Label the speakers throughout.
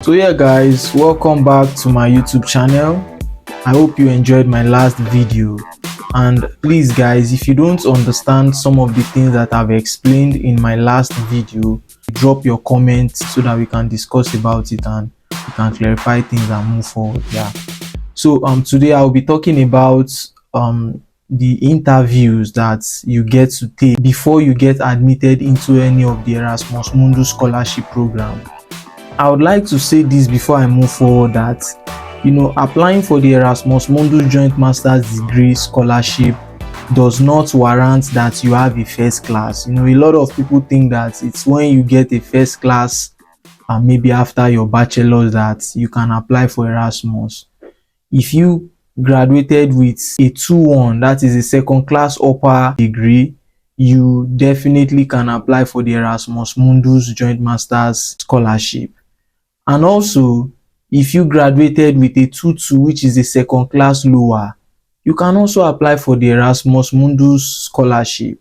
Speaker 1: So yeah guys, welcome back to my YouTube channel. I hope you enjoyed my last video, and please guys, if you don't understand some of the things that I've explained in my last video, drop your comments so that we can discuss about it and we can clarify things and move forward. Yeah, so today I'll be talking about the interviews that you get to take before you get admitted into any of the Erasmus Mundus scholarship program. I would like to say this before I move forward, that applying for the Erasmus Mundus joint master's degree scholarship does not warrant that you have a first class. A lot of people think that it's when you get a first class and maybe after your bachelor's that you can apply for Erasmus. If you graduated with a 2-1, that is a second class upper degree, you definitely can apply for the Erasmus Mundus joint master's scholarship. And also, if you graduated with a 2-2, which is a second class lower, you can also apply for the Erasmus Mundus scholarship.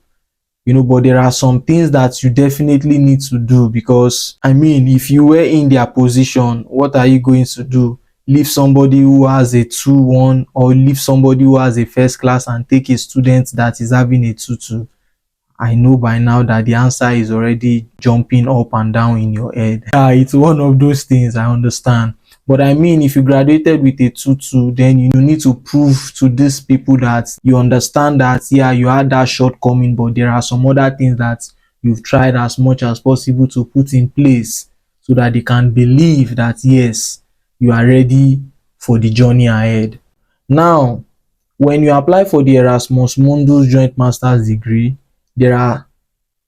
Speaker 1: But there are some things that you definitely need to do, because if you were in their position, what are you going to do? Leave somebody who has a 2-1 or leave somebody who has a first class and take a student that is having a 2-2? I know by now that the answer is already jumping up and down in your head. It's one of those things, I understand. But if you graduated with a 2-2, then you need to prove to these people that you understand that, yeah, you had that shortcoming, but there are some other things that you've tried as much as possible to put in place so that they can believe that, yes, you are ready for the journey ahead. Now, when you apply for the Erasmus Mundus joint master's degree, there are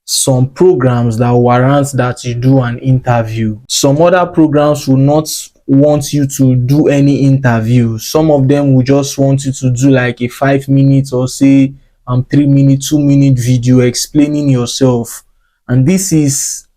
Speaker 1: some programs that warrant that you do an interview. Some other programs will not want you to do any interview. Some of them will just want you to do like a 5-minute or say 3-minute, 2-minute video explaining yourself. And this is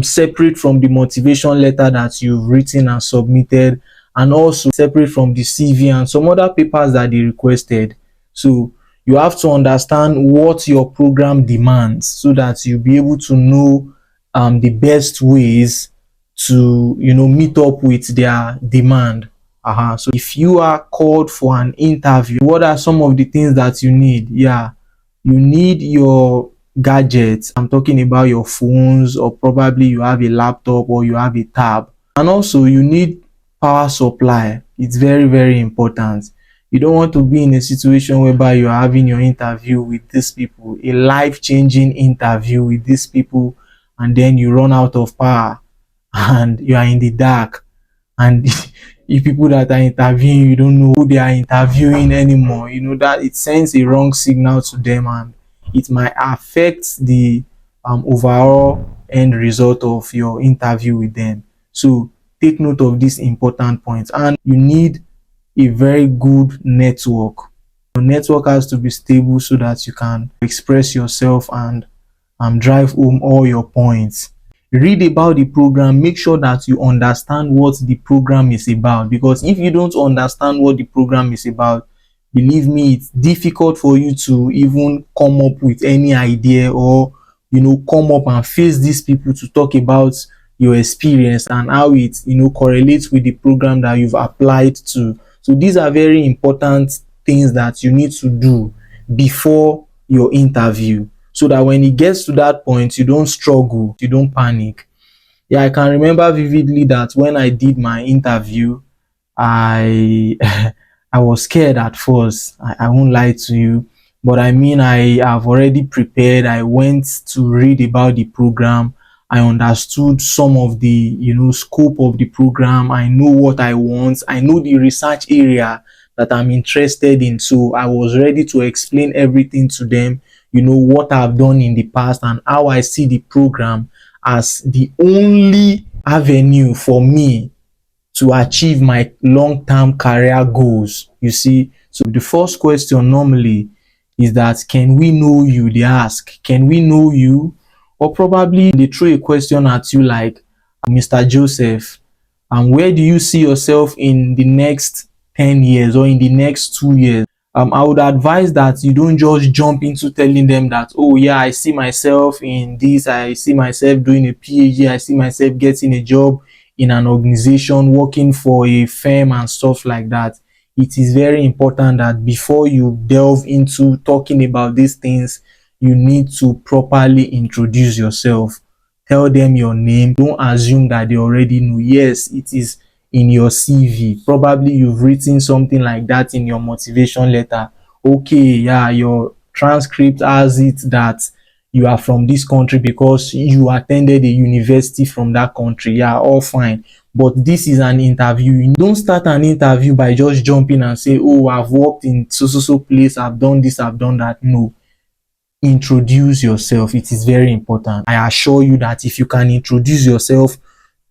Speaker 1: separate from the motivation letter that you've written and submitted, and also separate from the CV and some other papers that they requested. So you have to understand what your program demands so that you'll be able to know the best ways to meet up with their demand. So if you are called for an interview, what are some of the things that you need? Yeah, you need your gadgets. I'm talking about your phones, or probably you have a laptop or you have a tab. And also you need power supply. It's very, very important. You don't want to be in a situation whereby you're having your interview with these people, a life-changing interview with these people, and then you run out of power and you are in the dark, and if people that are interviewing, you don't know who they are interviewing anymore. That it sends a wrong signal to them, and it might affect the overall end result of your interview with them. So take note of these important points. And you need a very good network. Your network has to be stable so that you can express yourself and drive home all your points. Read about the program. Make sure that you understand what the program is about, because if you don't understand what the program is about, believe me, it's difficult for you to even come up with any idea, or come up and face these people to talk about your experience and how it correlates with the program that you've applied to. So these are very important things that you need to do before your interview, so that when it gets to that point, you don't struggle, you don't panic. Yeah, I can remember vividly that when I did my interview, I I was scared at first. I won't lie to you. But I have already prepared. I went to read about the program. I understood some of the scope of the program. I know what I want. I know the research area that I'm interested in. So I was ready to explain everything to them, what I've done in the past and how I see the program as the only avenue for me to achieve my long-term career goals. You see, so the first question normally is that, can we know you? They ask, can we know you? Or probably they throw a question at you like, Mr. Joseph, and where do you see yourself in the next 10 years or in the next 2 years? I would advise that you don't just jump into telling them that, oh yeah, I see myself in this, I see myself doing a PhD, I see myself getting a job in an organization, working for a firm and stuff like that, it is very important that before you delve into talking about these things, you need to properly introduce yourself. Tell them your name. Don't assume that they already know. Yes, it is in your CV. Probably you've written something like that in your motivation letter. Okay, yeah, your transcript has it that you are from this country because you attended a university from that country. Yeah, all fine. But this is an interview. You don't start an interview by just jumping and say, oh, I've worked in so place, I've done this, I've done that. No. Introduce yourself. It is very important. I assure you that if you can introduce yourself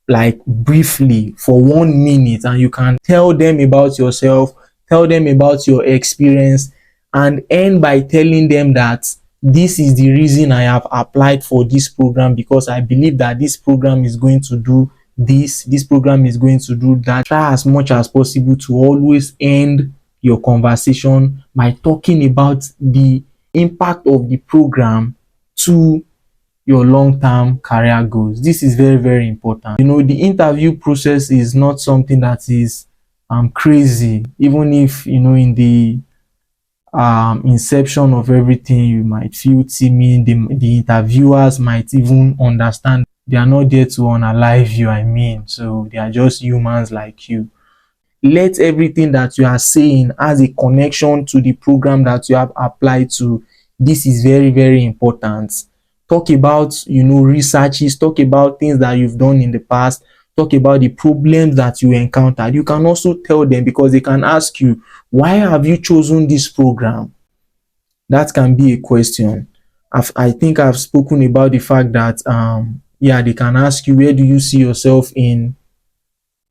Speaker 1: like briefly for 1 minute, and you can tell them about yourself, tell them about your experience, and end by telling them that this is the reason I have applied for this program, because I believe that this program is going to do this program is going to do that. Try as much as possible to always end your conversation by talking about the impact of the program to your long-term career goals. This is very, very important. The interview process is not something that is crazy. Even if in the inception of everything you might feel timid, the interviewers might even understand they are not there to unalive you. So they are just humans like you. Let everything that you are saying has a connection to the program that you have applied to. This is very, very important. Talk about researches, talk about things that you've done in the past, talk about the problems that you encountered. You can also tell them, because they can ask you, why have you chosen this program? That can be a question. I think I've spoken about the fact that yeah, they can ask you, where do you see yourself in,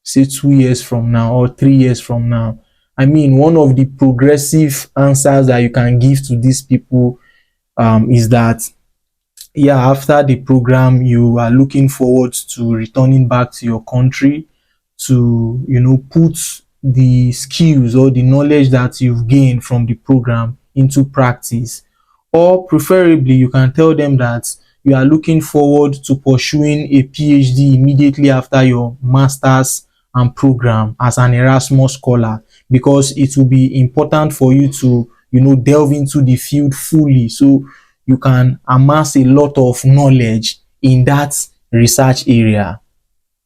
Speaker 1: say, 2 years from now or 3 years from now? One of the progressive answers that you can give to these people is that, yeah, after the program, you are looking forward to returning back to your country to, put the skills or the knowledge that you've gained from the program into practice. Or preferably, you can tell them that you are looking forward to pursuing a PhD immediately after your master's and program as an Erasmus scholar, because it will be important for you to, delve into the field fully, so you can amass a lot of knowledge in that research area.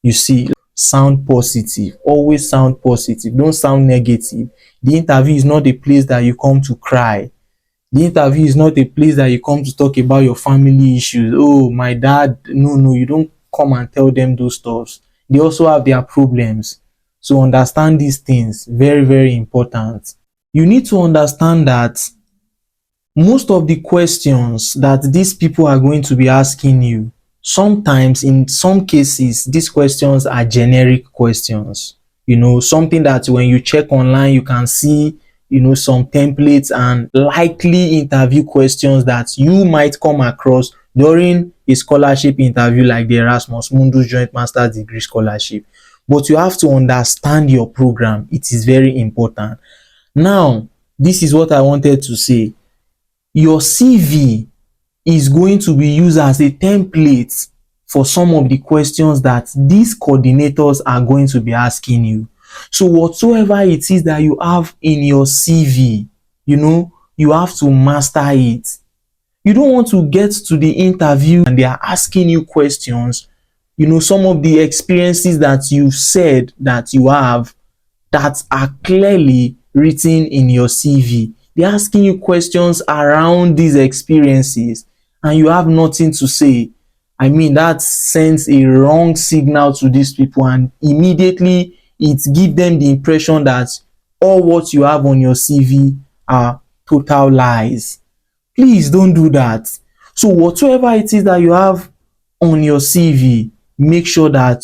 Speaker 1: You see, sound positive. Always sound positive. Don't sound negative. The interview is not a place that you come to cry. The interview is not a place that you come to talk about your family issues. Oh, my dad. No, you don't come and tell them those stuffs. They also have their problems. So understand these things. Very, very important. You need to understand that most of the questions that these people are going to be asking you, sometimes in some cases, these questions are generic questions. Something that when you check online, you can see, some templates and likely interview questions that you might come across during a scholarship interview like the Erasmus Mundus Joint Master's Degree Scholarship. But you have to understand your program. It is very important. Now, this is what I wanted to say. Your CV is going to be used as a template for some of the questions that these coordinators are going to be asking you. So whatsoever it is that you have in your CV, you have to master it. You don't want to get to the interview and they are asking you questions, some of the experiences that you've said that you have that are clearly written in your CV. They're asking you questions around these experiences and you have nothing to say. That sends a wrong signal to these people, and immediately it gives them the impression that all what you have on your CV are total lies. Please don't do that. So whatsoever it is that you have on your CV, make sure that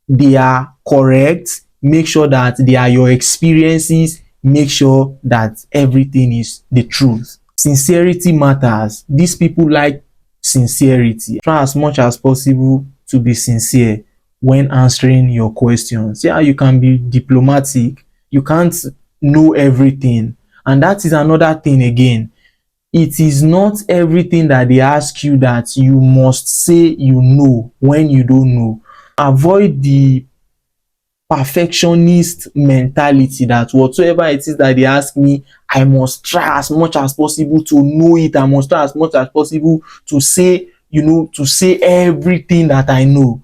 Speaker 1: they are correct, make sure that they are your experiences, make sure that everything is the truth. Sincerity matters. These people like sincerity. Try as much as possible to be sincere when answering your questions. Yeah, you can be diplomatic. You can't know everything. And that is another thing again. It is not everything that they ask you that you must say you know when you don't know. Avoid the perfectionist mentality that whatsoever it is that they ask me, I must try as much as possible to know it. I must try as much as possible to say, to say everything that I know.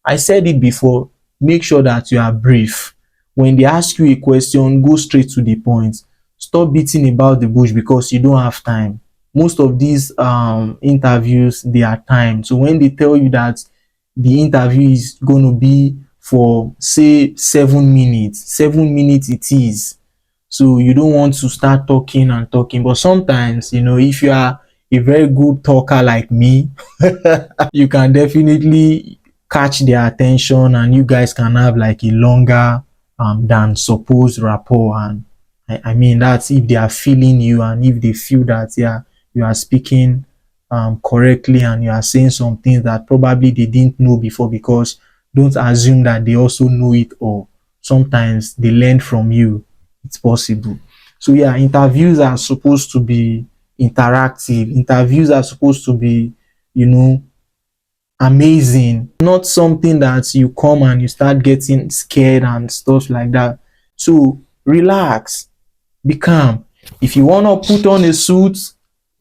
Speaker 1: I said it before, make sure that you are brief. When they ask you a question, go straight to the point. Stop beating about the bush because you don't have time. Most of these interviews, they are timed. So when they tell you that the interview is going to be for, say, 7 minutes, 7 minutes it is. So you don't want to start talking and talking. But sometimes, if you are a very good talker like me, you can definitely catch their attention and you guys can have like a longer than supposed rapport. And I mean, that's if they are feeling you and if they feel that, yeah, you are speaking correctly and you are saying some things that probably they didn't know before, because don't assume that they also know it all. Sometimes they learn from you. It's possible. So yeah, interviews are supposed to be interactive. Interviews are supposed to be, you know, amazing, not something that you come and you start getting scared and stuff like that. So relax, be calm. If you want to put on a suit,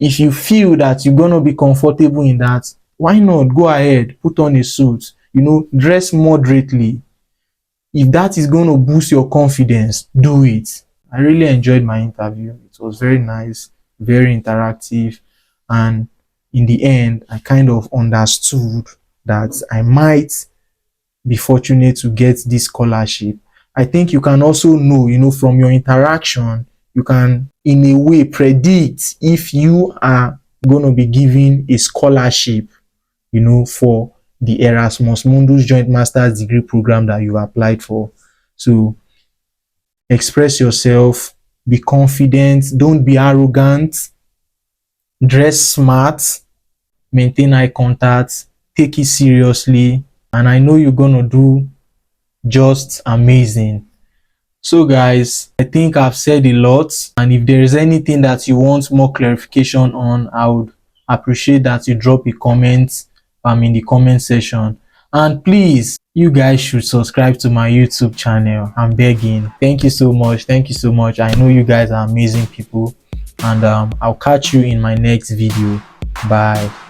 Speaker 1: if you feel that you're going to be comfortable in that, why not go ahead, put on a suit, dress moderately. If that is going to boost your confidence, do it. I really enjoyed my interview. It was very nice, very interactive, and in the end, I kind of understood that I might be fortunate to get this scholarship. I think you can also know, from your interaction, you can in a way predict if you are going to be given a scholarship, for the Erasmus Mundus joint master's degree program that you applied for. So express yourself, be confident, don't be arrogant, dress smart, maintain eye contact, take it seriously, and I know you're gonna do just amazing. So guys, I think I've said a lot, and if there is anything that you want more clarification on, I would appreciate that you drop a comment in the comment section. And please, you guys should subscribe to my YouTube channel. I'm begging. Thank you so much. Thank you so much. I know you guys are amazing people, and I'll catch you in my next video. Bye.